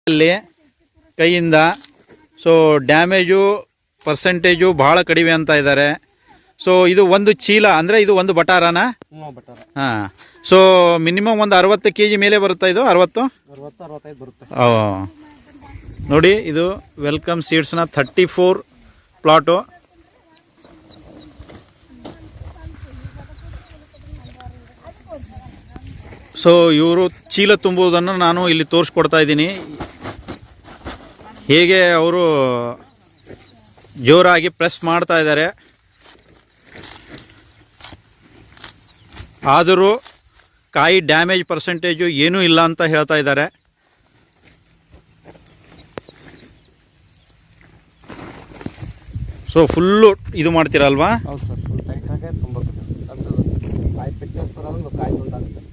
ಅಲ್ಲಿ ಕೈಯಿಂದ. So damage percentage ಭಾಳ ಕಡಿಮೆ ಅಂತ ಇದ್ದಾರೆ. ಸೊ ಇದು ಒಂದು ಚೀಲ ಅಂದರೆ ಇದು ಒಂದು ಬಟಾರನಾ? ಹಾಂ. ಸೊ ಮಿನಿಮಮ್ ಒಂದು 60 kg ಮೇಲೆ ಬರುತ್ತಾ ಇದು? 60-65 ಬರುತ್ತೆ. ನೋಡಿ ಇದು ವೆಲ್ಕಮ್ ಸೀಡ್ಸ್ನ 34 ಪ್ಲಾಟು. ಸೊ ಇವರು ಚೀಲ ತುಂಬುವುದನ್ನು ನಾನು ಇಲ್ಲಿ ತೋರಿಸ್ಕೊಡ್ತಾ ಇದ್ದೀನಿ. ಹೇಗೆ ಅವರು ಜೋರಾಗಿ ಪ್ರೆಸ್ ಮಾಡ್ತಾ ಇದ್ದಾರೆ. ಆದರೂ ಕಾಯಿ ಡ್ಯಾಮೇಜ್ ಪರ್ಸೆಂಟೇಜು ಏನೂ ಇಲ್ಲ ಅಂತ ಹೇಳ್ತಾ ಇದ್ದಾರೆ. ಸೊ ಫುಲ್ಲು ಇದು ಮಾಡ್ತೀರಲ್ವಾ? ಹೌದು ಸರ್, ಫುಲ್ ಟೈಟಾಗೆ ತುಂಬ ಕಾಯಿ ಫಿಟ್ನೆಸ್ ಬರೋದು ಕಾಯಿ ತುಂಡಾಗುತ್ತೆ.